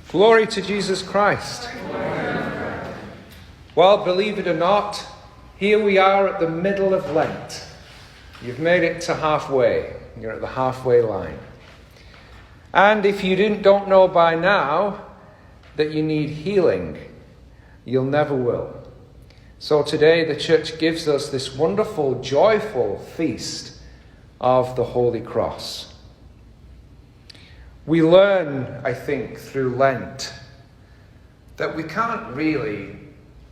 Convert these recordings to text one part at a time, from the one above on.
Glory to Jesus Christ. Well, believe it or not, here we are at the middle of Lent. You've made it to halfway. You're at the halfway line. And if you don't know by now that you need healing, you'll never will. So today the church gives us this wonderful, joyful feast of the Holy Cross. We learn, I think, through Lent that we can't really,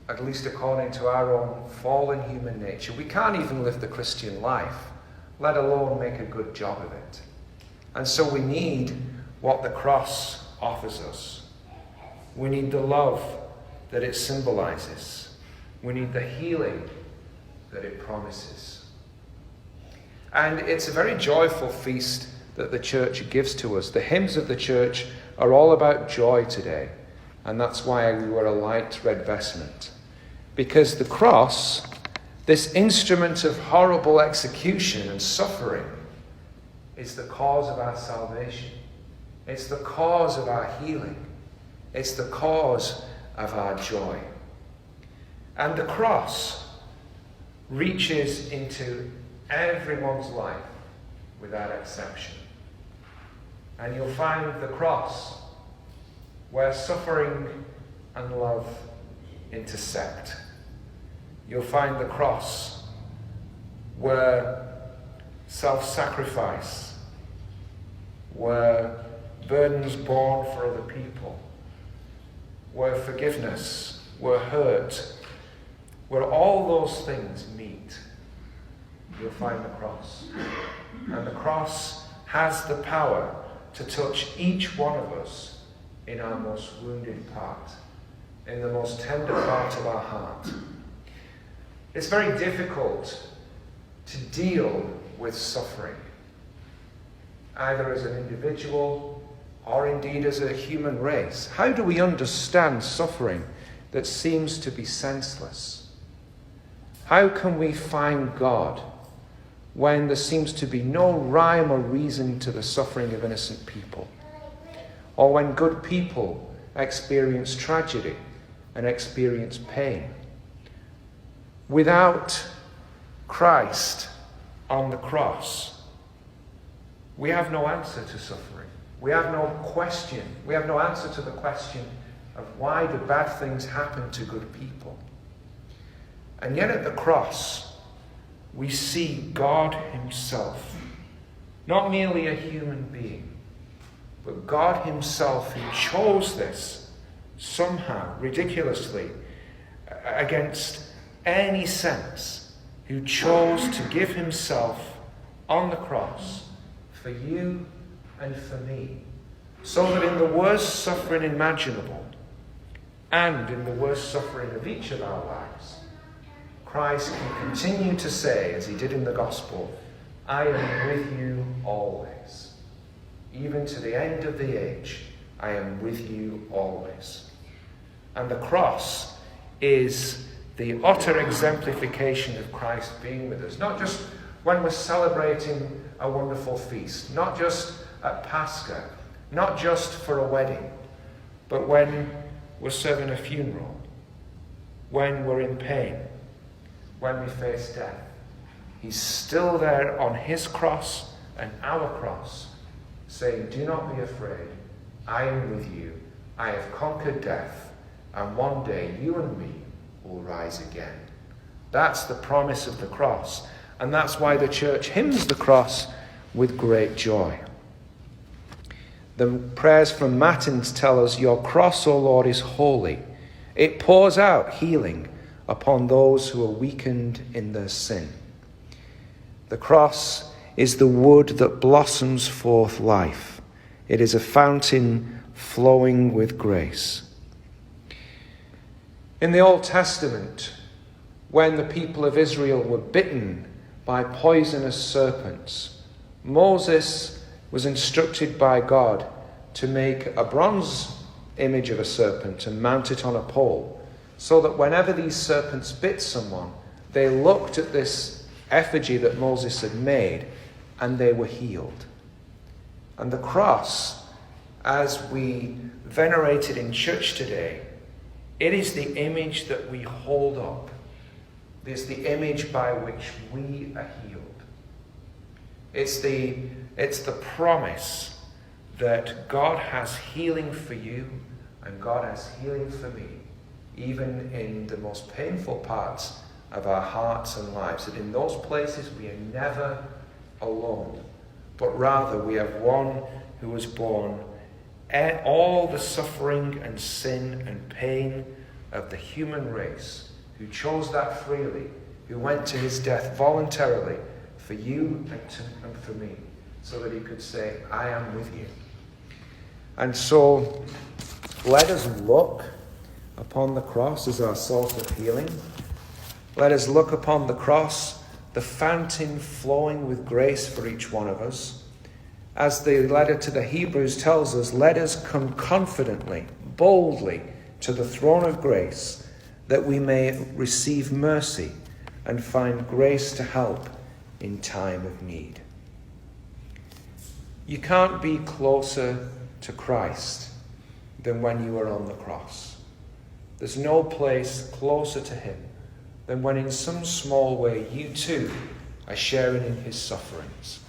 at least according to our own fallen human nature, we can't even live the Christian life, let alone make a good job of it. And so we need what the cross offers us. We need the love that it symbolizes. We need the healing that it promises. And it's a very joyful feast that the church gives to us. The hymns of the church are all about joy today. And that's why we wear a light red vestment. Because the cross, this instrument of horrible execution and suffering, is the cause of our salvation. It's the cause of our healing. It's the cause of our joy. And the cross reaches into everyone's life without exception. And you'll find the cross where suffering and love intersect. You'll find the cross where self-sacrifice, where burdens borne for other people, where forgiveness, where hurt, where all those things meet, you'll find the cross. And the cross has the power to touch each one of us in our most wounded part, in the most tender part of our heart. It's very difficult to deal with suffering, either as an individual or indeed as a human race. How do we understand suffering that seems to be senseless? How can we find God when there seems to be no rhyme or reason to the suffering of innocent people? Or when good people experience tragedy and experience pain? Without Christ on the cross, we have no answer to suffering. We have no question. We have no answer to the question of why do bad things happen to good people. And yet at the cross, we see God himself, not merely a human being, but God himself who chose this somehow, ridiculously, against any sense, who chose to give himself on the cross for you and for me, so that in the worst suffering imaginable, and in the worst suffering of each of our lives, Christ can continue to say, as he did in the gospel, I am with you always. Even to the end of the age, I am with you always. And the cross is the utter exemplification of Christ being with us. Not just when we're celebrating a wonderful feast, not just at Pascha, not just for a wedding, but when we're serving a funeral, when we're in pain, when we face death. He's still there on his cross and our cross, saying, do not be afraid, I am with you, I have conquered death, and one day you and me will rise again. That's the promise of the cross, and that's why the church hymns the cross with great joy. The prayers from Matins tell us, your cross, O Lord, is holy. It pours out healing upon those who are weakened in their sin. The cross is the wood that blossoms forth life. It is a fountain flowing with grace. In the Old Testament, when the people of Israel were bitten by poisonous serpents, Moses was instructed by God to make a bronze image of a serpent and mount it on a pole, so that whenever these serpents bit someone, they looked at this effigy that Moses had made and they were healed. And the cross as we venerate it in church today, it is the image that we hold up. It's the image by which we are healed. It's the promise that God has healing for you and God has healing for me, even in the most painful parts of our hearts and lives. That in those places we are never alone, but rather we have one who was borne all the suffering and sin and pain of the human race, who chose that freely, who went to his death voluntarily for you and for me, so that he could say, I am with you. And so let us look upon the cross as our source of healing. Let us look upon the cross, the fountain flowing with grace for each one of us. As the letter to the Hebrews tells us, let us come confidently, boldly to the throne of grace, that we may receive mercy and find grace to help in time of need. You can't be closer to Christ than when you are on the cross. There's no place closer to him than when in some small way you too are sharing in his sufferings.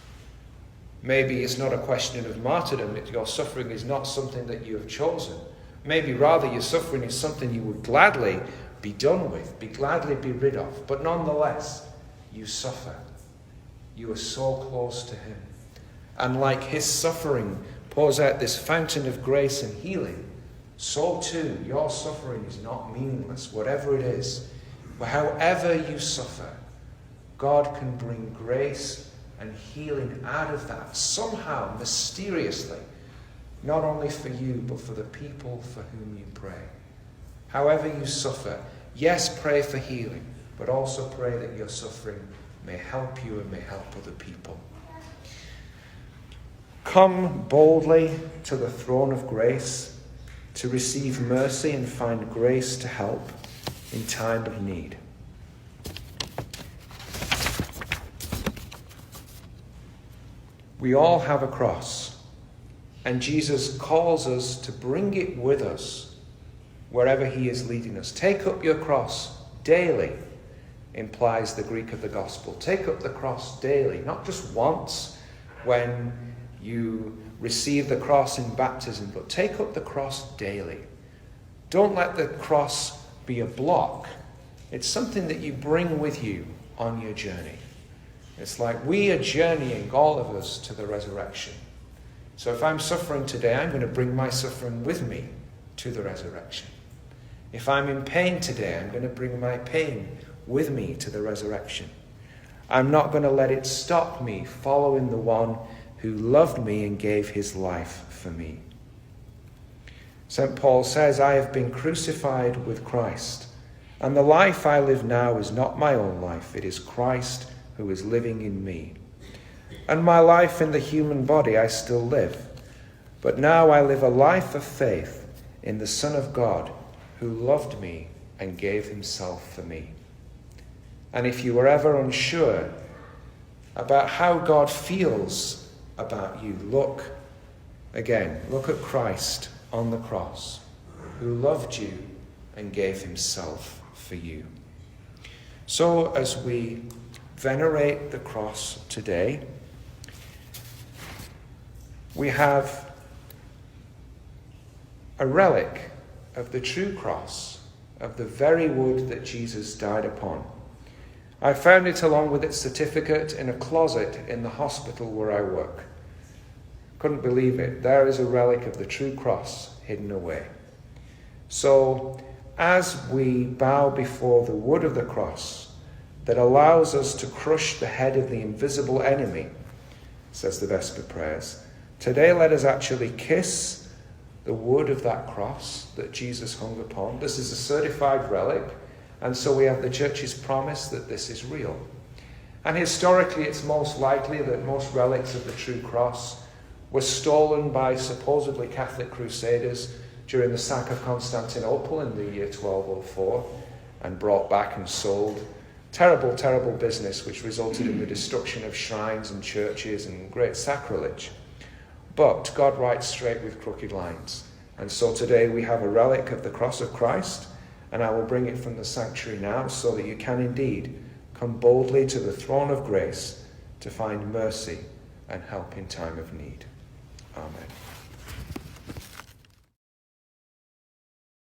Maybe it's not a question of martyrdom. Your suffering is not something that you have chosen. Maybe rather your suffering is something you would gladly be done with, gladly be rid of. But nonetheless, you suffer. You are so close to him. And like his suffering pours out this fountain of grace and healing, so too your suffering is not meaningless, whatever it is. But however you suffer, God can bring grace and healing out of that, somehow, mysteriously, not only for you, but for the people for whom you pray. However you suffer, yes, pray for healing, but also pray that your suffering may help you and may help other people. Come boldly to the throne of grace to receive mercy and find grace to help in time of need. We all have a cross, and Jesus calls us to bring it with us wherever he is leading us. Take up your cross daily, implies the Greek of the gospel. Take up the cross daily, not just once when you receive the cross in baptism, but take up the cross daily. Don't let the cross be a block. It's something that you bring with you on your journey. It's like we are journeying, all of us, to the resurrection. So if I'm suffering today, I'm going to bring my suffering with me to the resurrection. If I'm in pain today, I'm going to bring my pain with me to the resurrection. I'm not going to let it stop me following the one who loved me and gave his life for me. St. Paul says, I have been crucified with Christ, and the life I live now is not my own life. It is Christ who is living in me. And my life in the human body I still live, but now I live a life of faith in the Son of God who loved me and gave himself for me. And if you are ever unsure about how God feels about you, look at Christ on the cross, who loved you and gave himself for you. So as we venerate the cross today, we have a relic of the true cross, of the very wood that Jesus died upon. I found it along with its certificate in a closet in the hospital where I work. Couldn't believe it. There is a relic of the true cross hidden away. So as we bow before the wood of the cross that allows us to crush the head of the invisible enemy, says the Vesper prayers, today let us actually kiss the wood of that cross that Jesus hung upon. This is a certified relic, and so we have the Church's promise that this is real. And historically, it's most likely that most relics of the true cross were stolen by supposedly Catholic crusaders during the sack of Constantinople in the year 1204 and brought back and sold. Terrible, terrible business which resulted in the destruction of shrines and churches and great sacrilege. But God writes straight with crooked lines. And so today we have a relic of the cross of Christ, and I will bring it from the sanctuary now so that you can indeed come boldly to the throne of grace to find mercy and help in time of need. Amen.